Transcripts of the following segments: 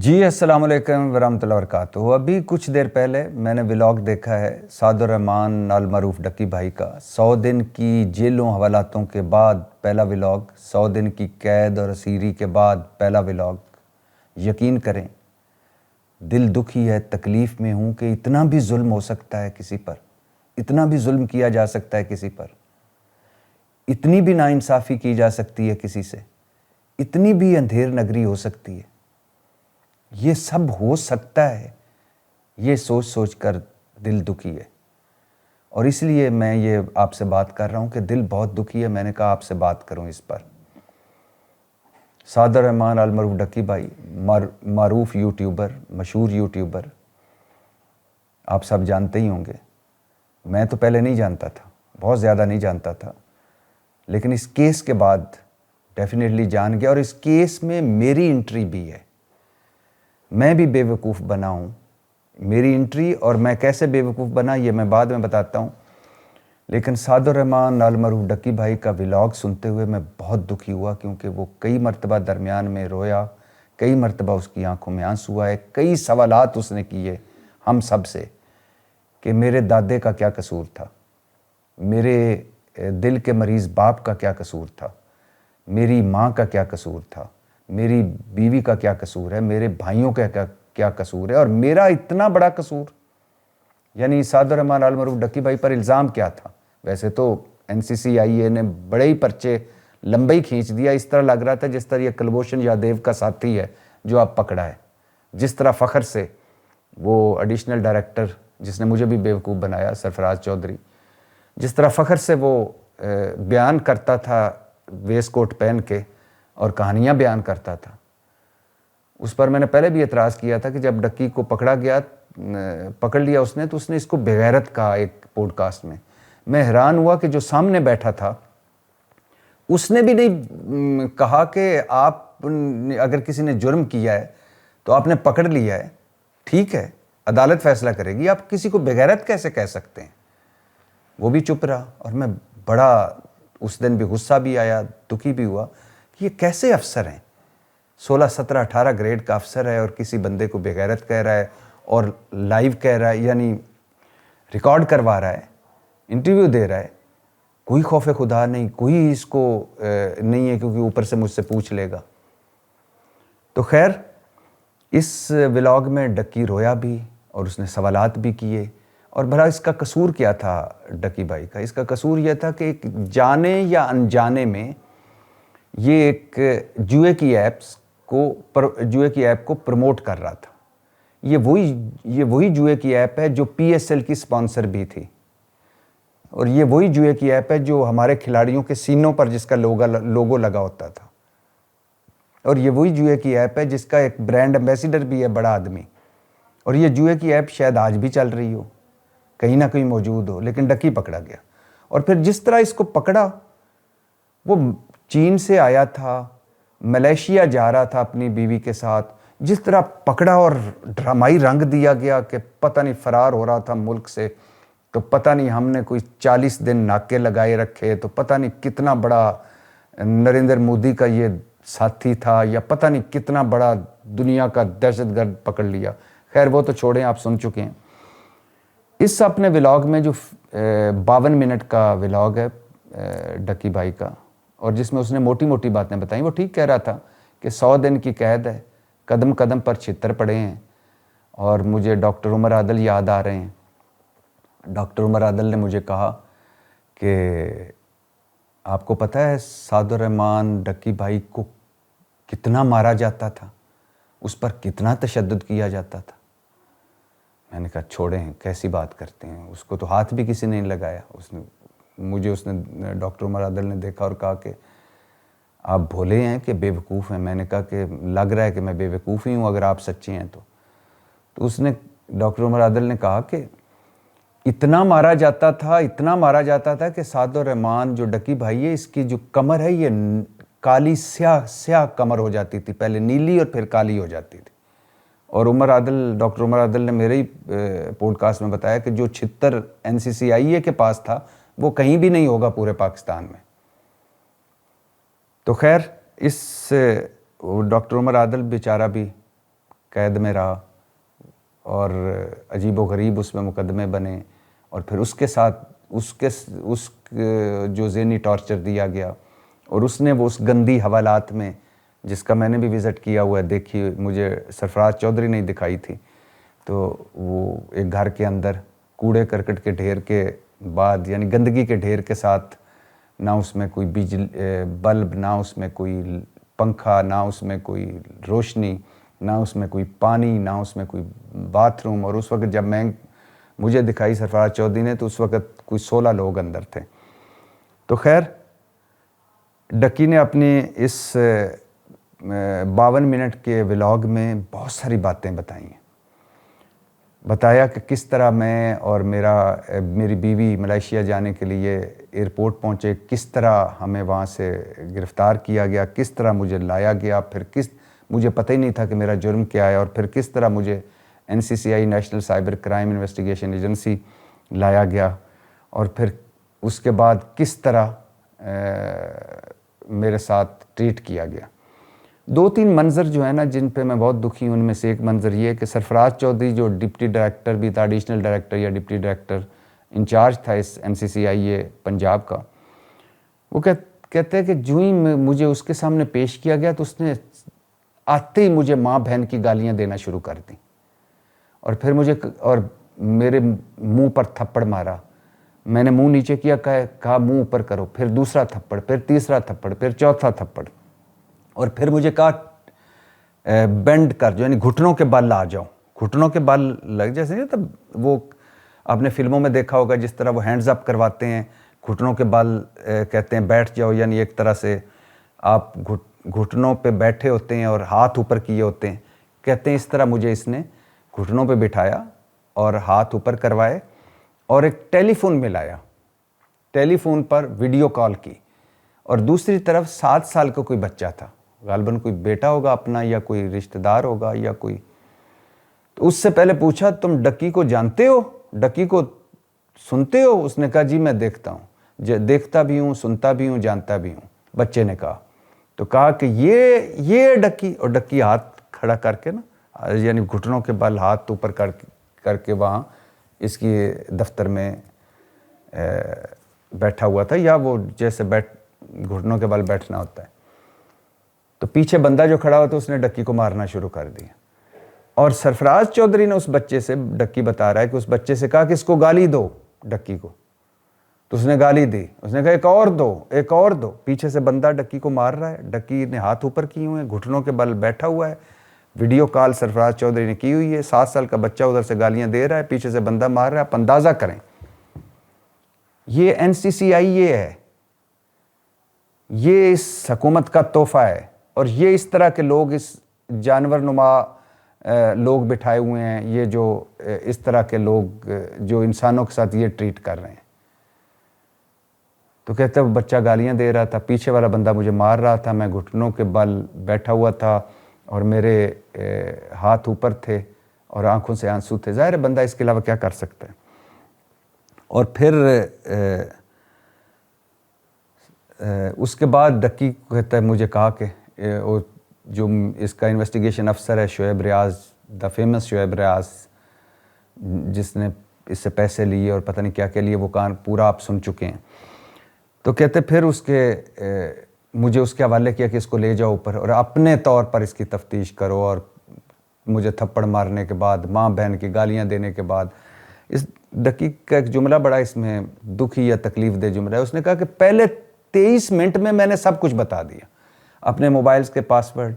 جی السلام علیکم ورحمۃ اللہ وبرکاتہ۔ ابھی کچھ دیر پہلے میں نے ولاگ دیکھا ہے سعد الرحمان المعروف ڈکی بھائی کا۔ 100 دن کی جیلوں حوالاتوں کے بعد پہلا ولاگ، 100 دن کی قید اور اسیری کے بعد پہلا ولاگ۔ یقین کریں دل دکھی ہے، تکلیف میں ہوں کہ اتنا بھی ظلم ہو سکتا ہے کسی پر، اتنا بھی ظلم کیا جا سکتا ہے کسی پر، اتنی بھی ناانصافی کی جا سکتی ہے کسی سے، اتنی بھی اندھیر نگری ہو سکتی ہے، یہ سب ہو سکتا ہے، یہ سوچ سوچ کر دل دکھی ہے۔ اور اس لیے میں یہ آپ سے بات کر رہا ہوں کہ دل بہت دکھی ہے۔ میں نے کہا آپ سے بات کروں اس پر۔ سعد الرحمان المعروف ڈکی بھائی معروف یوٹیوبر، مشہور یوٹیوبر، آپ سب جانتے ہی ہوں گے۔ میں تو پہلے نہیں جانتا تھا، بہت زیادہ نہیں جانتا تھا، لیکن اس کیس کے بعد ڈیفینیٹلی جان گیا۔ اور اس کیس میں میری انٹری بھی ہے، میں بھی بے وقوف بنا ہوں، میری انٹری، اور میں کیسے بے وقوف بنا یہ میں بعد میں بتاتا ہوں۔ لیکن سعد الرحمان المعروف ڈکی بھائی کا ولاگ سنتے ہوئے میں بہت دکھی ہوا، کیونکہ وہ کئی مرتبہ درمیان میں رویا، کئی مرتبہ اس کی آنکھوں میں آنسو آئے، کئی سوالات اس نے کیے ہم سب سے کہ میرے دادے کا کیا قصور تھا، میرے دل کے مریض باپ کا کیا قصور تھا، میری ماں کا کیا قصور تھا، میری بیوی کا کیا قصور ہے، میرے بھائیوں کا کیا قصور ہے، اور میرا اتنا بڑا قصور، یعنی سعد الرحمان المعروف ڈکی بھائی پر الزام کیا تھا۔ ویسے تو NCCIA نے بڑے ہی پرچے لمبے ہی کھینچ دیا، اس طرح لگ رہا تھا جس طرح یہ کلبھوشن یادیو کا ساتھی ہے جو اب پکڑا ہے، جس طرح فخر سے وہ ایڈیشنل ڈائریکٹر جس نے مجھے بھی بیوقوف بنایا، سرفراز چودھری، جس طرح فخر سے وہ بیان کرتا تھا ویسٹ کوٹ پہن کے اور کہانیاں بیان کرتا تھا، اس پر میں نے پہلے بھی اعتراض کیا تھا کہ جب ڈکی کو پکڑ لیا اس نے، تو اس نے اس کو بغیرت کہا ایک پوڈ کاسٹ میں۔ میں حیران ہوا کہ جو سامنے بیٹھا تھا اس نے بھی نہیں کہا کہ آپ اگر کسی نے جرم کیا ہے تو آپ نے پکڑ لیا ہے، ٹھیک ہے عدالت فیصلہ کرے گی، آپ کسی کو بغیرت کیسے کہہ سکتے ہیں؟ وہ بھی چپ رہا، اور میں بڑا اس دن بھی غصہ بھی آیا، دکھی بھی ہوا کہ یہ کیسے افسر ہیں، 16 17 18 گریڈ کا افسر ہے اور کسی بندے کو بغیرت کہہ رہا ہے اور لائیو کہہ رہا ہے، یعنی ریکارڈ کروا رہا ہے، انٹرویو دے رہا ہے، کوئی خوف خدا نہیں، کوئی اس کو نہیں ہے کیونکہ اوپر سے مجھ سے پوچھ لے گا۔ تو خیر اس ولاگ میں ڈکی رویا بھی اور اس نے سوالات بھی کیے، اور بھلا اس کا قصور کیا تھا ڈکی بھائی کا؟ اس کا قصور یہ تھا کہ ایک جانے یا انجانے میں یہ ایک جوئے کی ایپ کو پروموٹ کر رہا تھا۔ یہ وہی جوئے کی ایپ ہے جو PSL کی سپانسر بھی تھی، اور یہ وہی جوئے کی ایپ ہے جو ہمارے کھلاڑیوں کے سینوں پر جس کا لوگو لگا ہوتا تھا، اور یہ وہی جوئے کی ایپ ہے جس کا ایک برانڈ ایمبیسیڈر بھی ہے بڑا آدمی، اور یہ جوئے کی ایپ شاید آج بھی چل رہی ہو، کہیں نہ کہیں موجود ہو، لیکن ڈکی پکڑا گیا۔ اور پھر جس طرح اس کو پکڑا، وہ چین سے آیا تھا، ملیشیا جا رہا تھا اپنی بیوی کے ساتھ، جس طرح پکڑا اور ڈرامائی رنگ دیا گیا کہ پتہ نہیں فرار ہو رہا تھا ملک سے، تو پتہ نہیں ہم نے کوئی 40 دن ناکے لگائے رکھے، تو پتہ نہیں کتنا بڑا نریندر مودی کا یہ ساتھی تھا، یا پتہ نہیں کتنا بڑا دنیا کا دہشت گرد پکڑ لیا۔ خیر وہ تو چھوڑیں، آپ سن چکے ہیں۔ اس اپنے ولاگ میں جو 52 منٹ کا ولاگ ہے ڈکی بھائی کا، اور جس میں اس نے موٹی موٹی باتیں بتائیں، وہ ٹھیک کہہ رہا تھا کہ 100 دن کی قید ہے، قدم قدم پر چھتر پڑے ہیں، اور مجھے ڈاکٹر عمر عادل یاد آ رہے ہیں۔ ڈاکٹر عمر عادل نے مجھے کہا کہ آپ کو پتہ ہے سعد الرحمان ڈکی بھائی کو کتنا مارا جاتا تھا، اس پر کتنا تشدد کیا جاتا تھا؟ میں نے کہا چھوڑیں، کیسی بات کرتے ہیں، اس کو تو ہاتھ بھی کسی نے نہیں لگایا۔ اس نے ڈاکٹر عمر عادل نے دیکھا اور کہا کہ آپ بھولے ہیں کہ بے وقوف ہیں؟ میں نے کہا کہ لگ رہا ہے کہ میں بے وقوف ہی ہوں اگر آپ سچے ہیں تو اس نے، ڈاکٹر عمر عادل نے کہا کہ اتنا مارا جاتا تھا کہ سعد الرحمان جو ڈکی بھائی ہے، اس کی جو کمر ہے یہ کالی سیاہ کمر ہو جاتی تھی، پہلے نیلی اور پھر کالی ہو جاتی تھی۔ اور ڈاکٹر عمر عادل نے میرے ہی پوڈ کاسٹ میں بتایا کہ جو چھتر NCCIA کے پاس تھا وہ کہیں بھی نہیں ہوگا پورے پاکستان میں۔ تو خیر اس ڈاکٹر عمر عادل بیچارہ بھی قید میں رہا اور عجیب و غریب اس میں مقدمے بنے، اور پھر اس کے ساتھ اس جو ذہنی ٹارچر دیا گیا، اور اس نے وہ اس گندی حوالات میں، جس کا میں نے بھی وزٹ کیا ہوا ہے، دیکھی، مجھے سرفراز چودھری نے دکھائی تھی، تو وہ ایک گھر کے اندر کوڑے کرکٹ کے ڈھیر کے بعد، یعنی گندگی کے ڈھیر کے ساتھ، نہ اس میں کوئی بلب، نہ اس میں کوئی پنکھا، نہ اس میں کوئی روشنی، نہ اس میں کوئی پانی، نہ اس میں کوئی باتھ روم. اور اس وقت جب مجھے دکھائی سرفراز چودھری نے تو اس وقت کوئی 16 لوگ اندر تھے. تو خیر ڈکی نے اپنی اس 52 منٹ کے ولاگ میں بہت ساری باتیں بتایا کہ کس طرح میں اور میری بیوی ملائیشیا جانے کے لیے ایئرپورٹ پہنچے، کس طرح ہمیں وہاں سے گرفتار کیا گیا، کس طرح مجھے لایا گیا، پھر مجھے پتہ ہی نہیں تھا کہ میرا جرم کیا ہے، اور پھر کس طرح مجھے NCCI national cyber crime investigation agency لایا گیا، اور پھر اس کے بعد کس طرح میرے ساتھ ٹریٹ کیا گیا. 2-3 منظر جو ہے نا جن پہ میں بہت دکھی ہوں. ان میں سے ایک منظر یہ ہے کہ سرفراز چودھری جو ڈپٹی ڈائریکٹر بھی تھا، ایڈیشنل ڈائریکٹر یا ڈپٹی ڈائریکٹر انچارج تھا اس NCCI پنجاب کا، وہ کہتے ہیں کہ جو ہی مجھے اس کے سامنے پیش کیا گیا تو اس نے آتے ہی مجھے ماں بہن کی گالیاں دینا شروع کر دیں، اور پھر میرے منہ پر تھپڑ مارا. میں نے منہ نیچے کیا، کہا منہ اوپر کرو، پھر دوسرا تھپڑ، پھر تیسرا تھپڑ، پھر چوتھا تھپڑ، اور پھر مجھے کہا بینڈ کر جو، یعنی گھٹنوں کے بل آ جاؤ. گھٹنوں کے بل لگ جیسے نہیں تب وہ آپ نے فلموں میں دیکھا ہوگا جس طرح وہ ہینڈز اپ کرواتے ہیں، گھٹنوں کے بل کہتے ہیں بیٹھ جاؤ، یعنی ایک طرح سے آپ گھٹنوں پہ بیٹھے ہوتے ہیں اور ہاتھ اوپر کیے ہوتے ہیں. کہتے ہیں اس طرح مجھے اس نے گھٹنوں پہ بٹھایا اور ہاتھ اوپر کروائے اور ایک ٹیلی فون میں لایا، ٹیلی فون پر ویڈیو کال کی، اور دوسری طرف 7 سال کا کوئی بچہ تھا، غالباً کوئی بیٹا ہوگا اپنا یا کوئی رشتہ دار ہوگا یا کوئی. تو اس سے پہلے پوچھا تم ڈکی کو جانتے ہو، ڈکی کو سنتے ہو؟ اس نے کہا جی میں دیکھتا ہوں، دیکھتا بھی ہوں، سنتا بھی ہوں، جانتا بھی ہوں. بچے نے کہا، تو کہا کہ یہ ڈکی، اور ڈکی ہاتھ کھڑا کر کے نا، یعنی گھٹنوں کے بل ہاتھ اوپر کر کے وہاں اس کی دفتر میں بیٹھا ہوا تھا، یا وہ جیسے گھٹنوں کے بل بیٹھنا ہوتا ہے. تو پیچھے بندہ جو کھڑا ہوا تھا اس نے ڈکی کو مارنا شروع کر دیا. اور سرفراز چودھری نے اس بچے سے، ڈکی بتا رہا ہے کہ اس بچے سے کہا کہ اس کو گالی دو ڈکی کو. تو اس نے گالی دی، اس نے کہا ایک اور دو، ایک اور دو. پیچھے سے بندہ ڈکی کو مار رہا ہے، ڈکی نے ہاتھ اوپر کیے ہوئے ہیں، گھٹنوں کے بل بیٹھا ہوا ہے، ویڈیو کال سرفراز چودھری نے کی ہوئی ہے، 7 سال کا بچہ ادھر سے گالیاں دے رہا ہے، پیچھے سے بندہ مار رہا ہے. آپ اندازہ کریں یہ NCCI یہ ہے، یہ اس حکومت کا تحفہ ہے. اور یہ اس طرح کے لوگ، اس جانور نما لوگ بٹھائے ہوئے ہیں، یہ جو اس طرح کے لوگ جو انسانوں کے ساتھ یہ ٹریٹ کر رہے ہیں. تو کہتے ہیں بچہ گالیاں دے رہا تھا، پیچھے والا بندہ مجھے مار رہا تھا، میں گھٹنوں کے بل بیٹھا ہوا تھا اور میرے ہاتھ اوپر تھے اور آنکھوں سے آنسو تھے. ظاہر ہے بندہ اس کے علاوہ کیا کر سکتا ہے. اور پھر اس کے بعد ڈکی کہتا ہے مجھے کہا کہ جو اس کا انویسٹیگیشن افسر ہے شعیب ریاض، دا فیمس شعیب ریاض، جس نے اس سے پیسے لیے اور پتہ نہیں کیا کیا لیے، وہ کہاں پورا آپ سن چکے ہیں. تو کہتے پھر مجھے اس کے حوالے کیا کہ اس کو لے جاؤ اوپر اور اپنے طور پر اس کی تفتیش کرو. اور مجھے تھپڑ مارنے کے بعد، ماں بہن کی گالیاں دینے کے بعد، اس ڈکی کا ایک جملہ بڑا اس میں دکھی یا تکلیف دہ جملہ ہے. اس نے کہا کہ پہلے 23 منٹ میں نے سب کچھ بتا دیا، اپنے موبائلز کے پاسورڈ،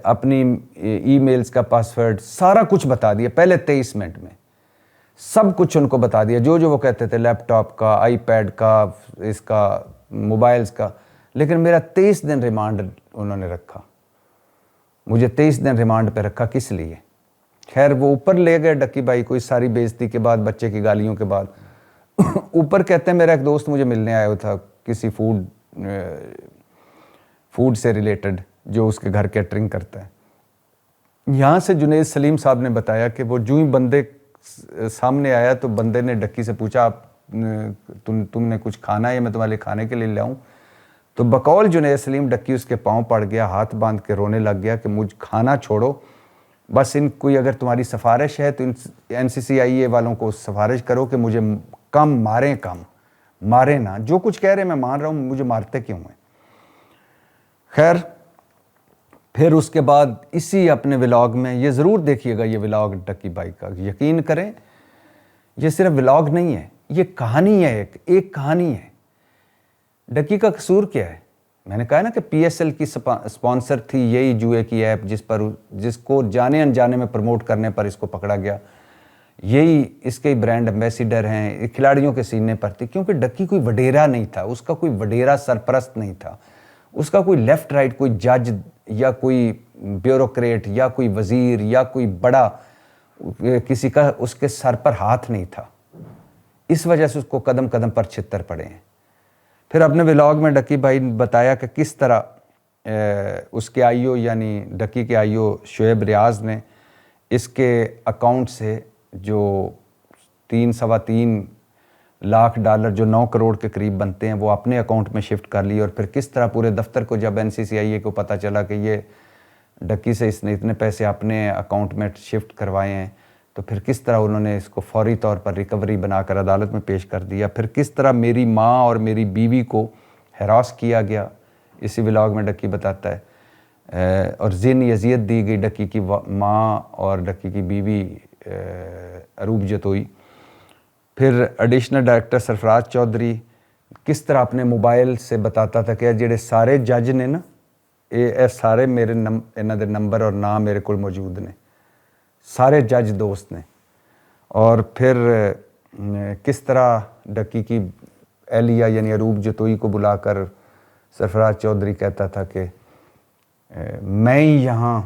اپنی ای میلز کا پاسورڈ، سارا کچھ بتا دیا پہلے 23 منٹ میں. سب کچھ ان کو بتا دیا، جو وہ کہتے تھے، لیپ ٹاپ کا، آئی پیڈ کا، اس کا، موبائلز کا. لیکن میرا 23 دن ریمانڈ انہوں نے رکھا، مجھے 23 دن ریمانڈ پہ رکھا. کس لیے؟ خیر وہ اوپر لے گئے ڈکی بھائی کو، اس ساری بے عزتی کے بعد، بچے کی گالیوں کے بعد. اوپر کہتے ہیں میرا ایک دوست مجھے ملنے آیا ہوا تھا کسی فوڈ سے ریلیٹڈ، جو اس کے گھر کیٹرنگ کرتا ہے. یہاں سے جنید سلیم صاحب نے بتایا کہ وہ جو ہی بندے سامنے آیا تو بندے نے ڈکی سے پوچھا تم نے کچھ کھانا ہے یا میں تمہارے لیے کھانے کے لیے لاؤں؟ تو بقول جنید سلیم ڈکی اس کے پاؤں پڑ گیا، ہاتھ باندھ کے رونے لگ گیا کہ مجھ کھانا چھوڑو، بس ان کوئی اگر تمہاری سفارش ہے تو NCCIA والوں کو سفارش کرو کہ مجھے کم ماریں، کم ماریں نہ، جو کچھ کہہ رہے ہیں میں مان رہا ہوں، مجھے مارتے کیوں ہیں۔ خیر پھر اس کے بعد اسی اپنے ولاگ میں، یہ ضرور دیکھیے گا یہ ولاگ ڈکی بھائی کا، یقین کریں یہ صرف ولاگ نہیں ہے، یہ کہانی ہے، ایک کہانی ہے۔ ڈکی کا قصور کیا ہے؟ میں نے کہا نا کہ PSL کی سپانسر تھی یہی جوئے کی ایپ، جس کو جانے انجانے میں پروموٹ کرنے پر اس کو پکڑا گیا، یہی اس کے برانڈ ایمبیسیڈر ہیں، کھلاڑیوں کے سینے پر تھی، کیونکہ ڈکی کوئی وڈیرا نہیں تھا، اس کا کوئی وڈیرا سرپرست نہیں تھا، اس کا کوئی لیفٹ رائٹ کوئی جج یا کوئی بیوروکریٹ یا کوئی وزیر یا کوئی بڑا کسی کا اس کے سر پر ہاتھ نہیں تھا، اس وجہ سے اس کو قدم قدم پر چھتر پڑے ہیں۔ پھر اپنے ولاگ میں ڈکی بھائی نے بتایا کہ کس طرح اس کے IO یعنی ڈکی کے IO شعیب ریاض نے اس کے اکاؤنٹ سے جو 3.25 لاکھ ڈالر جو 9 کروڑ کے قریب بنتے ہیں وہ اپنے اکاؤنٹ میں شفٹ کر لی، اور پھر کس طرح پورے دفتر کو جب NCCIA کو پتہ چلا کہ یہ ڈکی سے اس نے اتنے پیسے اپنے اکاؤنٹ میں شفٹ کروائے ہیں، تو پھر کس طرح انہوں نے اس کو فوری طور پر ریکوری بنا کر عدالت میں پیش کر دیا، پھر کس طرح میری ماں اور میری بیوی کو ہراس کیا گیا، اسی ولاگ میں ڈکی بتاتا ہے، اور ذہنی اذیت دی گئی ڈکی کی ماں اور ڈکی کی بیوی اروب جتوئی۔ پھر ایڈیشنل ڈائریکٹر سرفراز چودھری کس طرح اپنے موبائل سے بتاتا تھا کہ جڑے سارے جج نے نا اے سارے میرے انہاں دے نمبر اور نام میرے کو موجود نے، سارے جج دوست نے۔ اور پھر کس طرح ڈکی کی اہلیہ یعنی اروب جتوئی کو بلا کر سرفراز چودھری کہتا تھا کہ میں ہی یہاں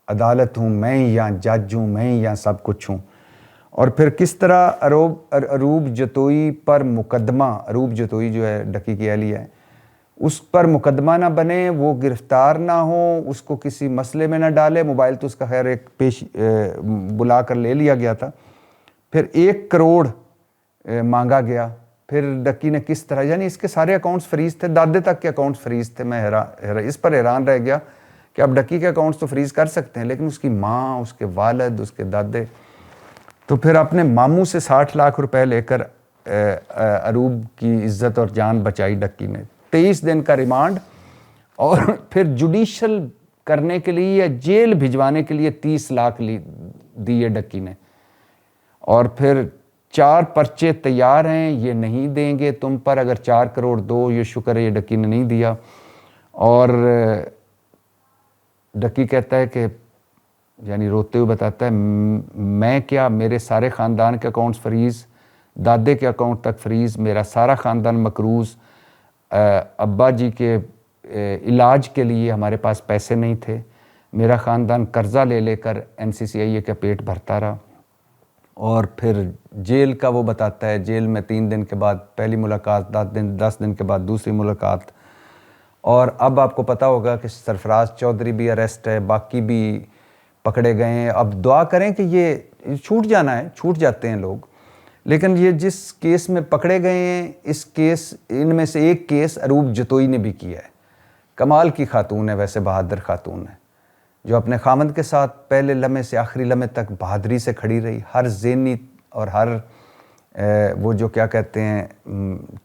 عدالت ہوں، میں ہی یہاں جج ہوں، میں ہی یہاں سب کچھ ہوں۔ اور پھر کس طرح اروب جتوئی پر مقدمہ، اروب جتوئی جو ہے ڈکی کی اہلیہ ہے، اس پر مقدمہ نہ بنے، وہ گرفتار نہ ہو، اس کو کسی مسئلے میں نہ ڈالے، موبائل تو اس کا خیر ایک بلا کر لے لیا گیا تھا، پھر 1 کروڑ مانگا گیا۔ پھر ڈکی نے کس طرح، یعنی اس کے سارے اکاؤنٹس فریز تھے، دادے تک کے اکاؤنٹس فریز تھے۔ میں اس پر حیران رہ گیا کہ اب ڈکی کے اکاؤنٹس تو فریز کر سکتے ہیں، لیکن اس کی ماں، اس کے والد، اس کے دادے، تو پھر اپنے ماموں سے 60 لاکھ روپے لے کر اروب کی عزت اور جان بچائی ڈکی نے۔ 23 دن کا ریمانڈ، اور پھر جوڈیشل کرنے کے لیے یا جیل بھجوانے کے لیے 30 لاکھ دیے ڈکی نے، اور پھر 4 پرچے تیار ہیں، یہ نہیں دیں گے تم پر، اگر 4 کروڑ دو، یہ شکر ہے یہ ڈکی نے نہیں دیا۔ اور ڈکی کہتا ہے کہ یعنی روتے ہوئے بتاتا ہے میں کیا، میرے سارے خاندان کے اکاؤنٹس فریز، دادے کے اکاؤنٹ تک فریز، میرا سارا خاندان مقروض، ابا جی کے علاج کے لیے ہمارے پاس پیسے نہیں تھے، میرا خاندان قرضہ لے لے کر NCCIA کا پیٹ بھرتا رہا۔ اور پھر جیل کا وہ بتاتا ہے، جیل میں 3 دن کے بعد پہلی ملاقات، 10 دن کے بعد دوسری ملاقات۔ اور اب آپ کو پتہ ہوگا کہ سرفراز چودھری بھی اریسٹ ہے، باقی بھی پکڑے گئے ہیں۔ اب دعا کریں کہ یہ چھوٹ جانا ہے، چھوٹ جاتے ہیں لوگ، لیکن یہ جس کیس میں پکڑے گئے ہیں، اس کیس، ان میں سے ایک کیس اروب جتوئی نے بھی کیا ہے۔ کمال کی خاتون ہے، ویسے بہادر خاتون ہے، جو اپنے خامند کے ساتھ پہلے لمحے سے آخری لمحے تک بہادری سے کھڑی رہی، ہر ذہنی اور ہر وہ جو کیا کہتے ہیں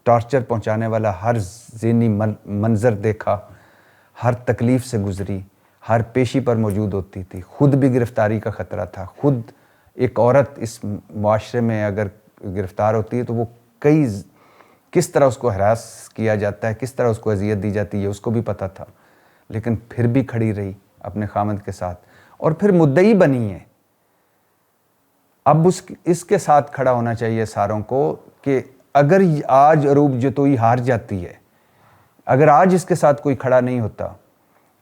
ٹارچر پہنچانے والا ہر ذہنی منظر دیکھا، ہر تکلیف سے گزری، ہر پیشی پر موجود ہوتی تھی، خود بھی گرفتاری کا خطرہ تھا، خود ایک عورت اس معاشرے میں اگر گرفتار ہوتی ہے تو وہ کس طرح اس کو ہراس کیا جاتا ہے، کس طرح اس کو اذیت دی جاتی ہے، اس کو بھی پتہ تھا، لیکن پھر بھی کھڑی رہی اپنے خامند کے ساتھ، اور پھر مدعی بنی ہے۔ اب اس کے ساتھ کھڑا ہونا چاہیے ساروں کو کہ اگر آج اروب جتوئی ہار جاتی ہے، اگر آج اس کے ساتھ کوئی کھڑا نہیں ہوتا،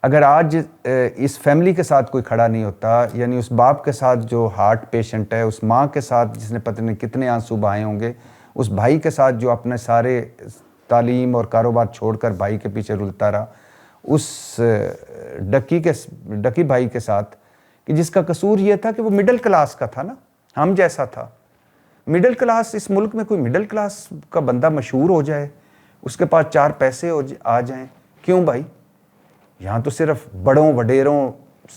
اگر آج اس فیملی کے ساتھ کوئی کھڑا نہیں ہوتا، یعنی اس باپ کے ساتھ جو ہارٹ پیشنٹ ہے، اس ماں کے ساتھ جس نے پتہ نہیں کتنے آنسو بہائے ہوں گے، اس بھائی کے ساتھ جو اپنے سارے تعلیم اور کاروبار چھوڑ کر بھائی کے پیچھے رلتا رہا، اس ڈکی بھائی کے ساتھ کہ جس کا قصور یہ تھا کہ وہ مڈل کلاس کا تھا نا، ہم جیسا تھا۔ مڈل کلاس، اس ملک میں کوئی مڈل کلاس کا بندہ مشہور ہو جائے، اس کے پاس 4 پیسے آ جائیں، کیوں بھائی؟ یہاں تو صرف بڑوں وڈیروں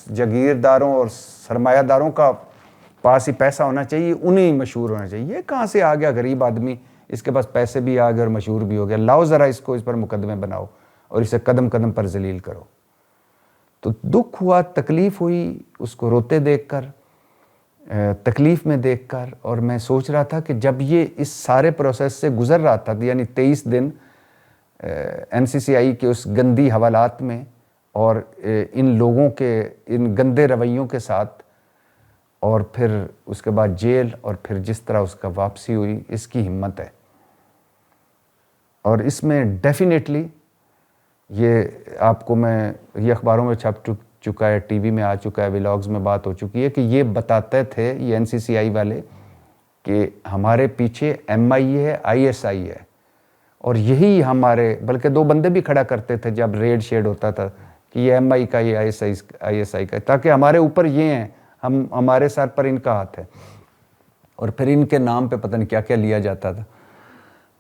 جاگیرداروں اور سرمایہ داروں کا پاس ہی پیسہ ہونا چاہیے, انہیں مشہور ہونا چاہیے. یہ کہاں سے آ گیا غریب آدمی, اس کے پاس پیسے بھی آ گئے اور مشہور بھی ہو گیا, لاؤ ذرا اس پر مقدمے بناؤ اور اسے قدم قدم پر ذلیل کرو. تو دکھ ہوا, تکلیف ہوئی اس کو روتے دیکھ کر, تکلیف میں دیکھ کر. اور میں سوچ رہا تھا کہ جب یہ اس سارے پروسیس سے گزر رہا تھا, یعنی 23 دن NCCI کے اس گندی حوالات میں اور ان لوگوں کے ان گندے رویوں کے ساتھ, اور پھر اس کے بعد جیل, اور پھر جس طرح اس کا واپسی ہوئی, اس کی ہمت ہے. اور اس میں ڈیفینیٹلی یہ آپ کو میں, یہ اخباروں میں چھپ چکا ہے, ٹی وی میں آ چکا ہے, ولاگز میں بات ہو چکی ہے کہ یہ بتاتے تھے یہ NCCI والے کہ ہمارے پیچھے MI ہے, ISI ہے, اور یہی ہمارے, بلکہ 2 بندے بھی کھڑا کرتے تھے جب ریڈ شیڈ ہوتا تھا کہ یہ MI کا, یہ ISI کا, تاکہ ہمارے اوپر یہ ہیں, ہمارے سر پر ان کا ہاتھ ہے. اور پھر ان کے نام پہ پتہ نہیں کیا کیا لیا جاتا تھا.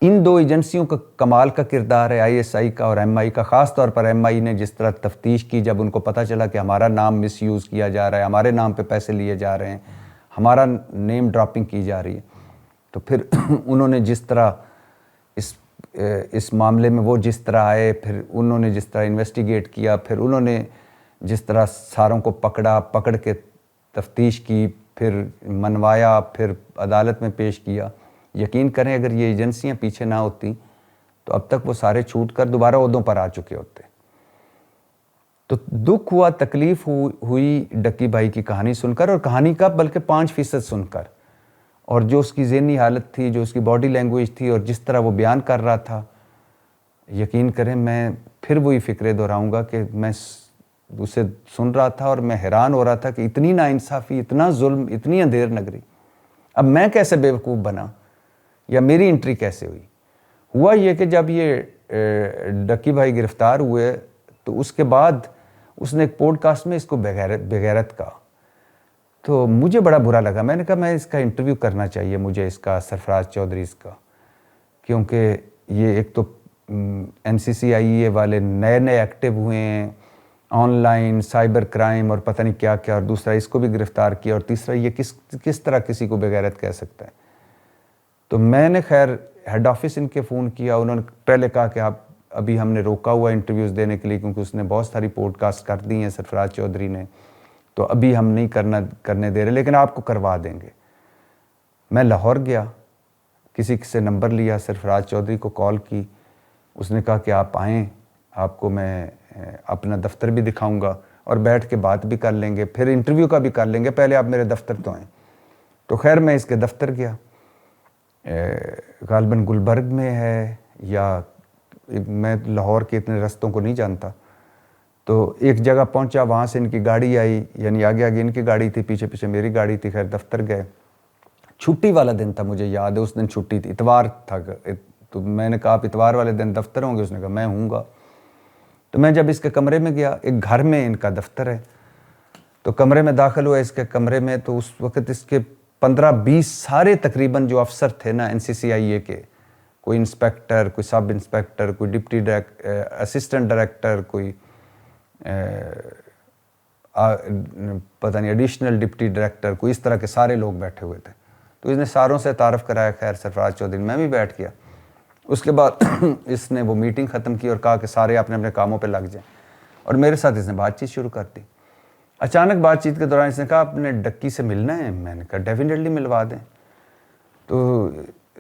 ان 2 ایجنسیوں کا کمال کا کردار ہے, ISI کا اور MI کا. خاص طور پر MI نے جس طرح تفتیش کی, جب ان کو پتہ چلا کہ ہمارا نام مس یوز کیا جا رہا ہے, ہمارے نام پہ پیسے لیے جا رہے ہیں, ہمارا نیم ڈراپنگ کی جا رہی ہے, تو پھر انہوں نے جس طرح اس معاملے میں وہ جس طرح آئے, پھر انہوں نے جس طرح انویسٹیگیٹ کیا, پھر انہوں نے جس طرح ساروں کو پکڑ کے تفتیش کی, پھر منوایا, پھر عدالت میں پیش کیا. یقین کریں اگر یہ ایجنسیاں پیچھے نہ ہوتی تو اب تک وہ سارے چھوٹ کر دوبارہ عہدوں پر آ چکے ہوتے. تو دکھ ہوا, تکلیف ہوئی ڈکی بھائی کی کہانی سن کر, اور کہانی کا بلکہ 5% سن کر, اور جو اس کی ذہنی حالت تھی, جو اس کی باڈی لینگویج تھی, اور جس طرح وہ بیان کر رہا تھا. یقین کریں میں پھر وہی فکرے دہراؤں گا کہ میں اسے سن رہا تھا اور میں حیران ہو رہا تھا کہ اتنی ناانصافی, اتنا ظلم, اتنی اندھیر نگری, اب میں کیسے بیوقوف بنا, یا میری انٹری کیسے ہوئی. ہوا یہ کہ جب یہ ڈکی بھائی گرفتار ہوئے تو اس کے بعد اس نے ایک پوڈ کاسٹ میں اس کو بغیرت کہا. تو مجھے بڑا برا لگا. میں نے کہا میں اس کا انٹرویو کرنا چاہیے مجھے, اس کا, سرفراز چودھری اس کا, کیونکہ یہ ایک تو NCCI والے نئے ایکٹیو ہوئے ہیں, آن لائن سائبر کرائم اور پتہ نہیں کیا کیا, اور دوسرا اس کو بھی گرفتار کیا, اور تیسرا یہ کس طرح کسی کو بغیرت کہہ سکتا ہے. تو میں نے خیر ہیڈ آفس ان کے فون کیا. انہوں نے پہلے کہا کہ آپ ابھی ہم نے روکا ہوا انٹرویوز دینے کے لیے, کیونکہ اس نے بہت ساری پوڈ کاسٹ کر دی ہیں سرفراز چودھری نے, تو ابھی ہم نہیں کرنے دے رہے, لیکن آپ کو کروا دیں گے. میں لاہور گیا, کسی سے نمبر لیا, سرفراز چودھری کو کال کی. اس نے کہا کہ آپ آئیں, آپ کو میں اپنا دفتر بھی دکھاؤں گا اور بیٹھ کے بات بھی کر لیں گے, پھر انٹرویو کا بھی کر لیں گے, پہلے آپ میرے دفتر تو آئیں. تو خیر میں اس کے دفتر گیا, غالباً گلبرگ میں ہے, یا میں لاہور کے اتنے رستوں کو نہیں جانتا. تو ایک جگہ پہنچا, وہاں سے ان کی گاڑی آئی, یعنی آگے ان کی گاڑی تھی, پیچھے پیچھے میری گاڑی تھی. خیر دفتر گئے, چھٹی والا دن تھا, مجھے یاد ہے اس دن چھٹی تھی, اتوار تھا. تو میں نے کہا آپ اتوار والے دن دفتر ہوں گے؟ اس نے کہا میں ہوں گا. تو میں جب اس کے کمرے میں گیا, ایک گھر میں ان کا دفتر ہے, تو کمرے میں داخل ہوا اس کے کمرے میں, تو اس وقت اس کے 15-20 سارے تقریباً جو افسر تھے نا NCCI کے, کوئی انسپیکٹر, کوئی سب انسپیکٹر, کوئی ڈپٹی اسسٹنٹ ڈائریکٹر, کوئی پتہ نہیں ایڈیشنل ڈپٹی ڈائریکٹر, کوئی اس طرح کے سارے لوگ بیٹھے ہوئے تھے. تو اس نے ساروں سے تعارف کرایا. خیر سرفراز چودھری, میں بھی بیٹھ گیا. اس کے بعد اس نے وہ میٹنگ ختم کی اور کہا کہ سارے اپنے اپنے کاموں پہ لگ جائیں, اور میرے ساتھ اس نے بات چیت شروع کر دی. اچانک بات چیت کے دوران اس نے کہا آپ نے ڈکی سے ملنا ہے؟ میں نے کہا ڈیفینیٹلی ملوا دیں. تو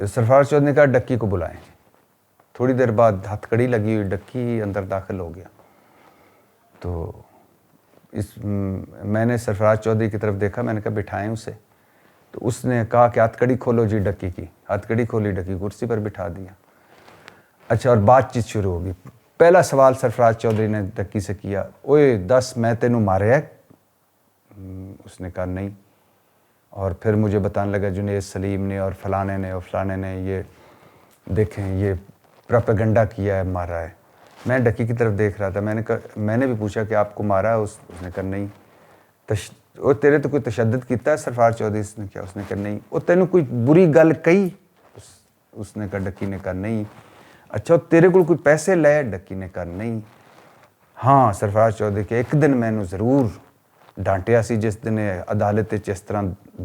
سرفراز چودھری نے کہا ڈکی کو بلائیں. تھوڑی دیر بعد ہتھ کڑی لگی ہوئی, ڈکی اندر داخل ہو گیا. تو میں نے سرفراز چودھری کی طرف دیکھا, میں نے کہا بٹھائیں اسے. تو اس نے کہا کہ ہتھ کڑی کھولو جی ڈکی کی. ہتھ کڑی کھولی, ڈکی کرسی پر بٹھا دیا. اچھا, اور بات چیت شروع ہوگی. پہلا سوال سرفراز چودھری نے ڈکی سے کیا, اوئے دس میں تینوں مارے ہے؟ اس نے کہا نہیں. اور پھر مجھے بتانے لگا جنید سلیم نے اور فلانے نے اور فلانے نے یہ دیکھیں یہ پروپیگنڈا کیا ہے, مارا ہے. میں ڈکی کی طرف دیکھ رہا تھا. میں نے بھی پوچھا کہ آپ کو مارا ہے؟ اس نے کہا نہیں. اور تیرے تو کوئی تشدد کیتا ہے سرفراز چودھری؟ اس نے کیا؟ اس نے کہا نہیں. اور تینوں کوئی بری گل کہی؟ اس نے کہا, ڈکی نے کہا نہیں. اچھا, تیرے کو کوئی پیسے لے؟ ڈکی نے کہا نہیں. ہاں سرفراز چودھری کے ایک دن میں ضرور ਡਾਂਟਿਆ ਸੀ ਜਿਸ ਦਿਨ ਅਦਾਲਤ ਵਿੱਚ ਇਸ ਤਰ੍ਹਾਂ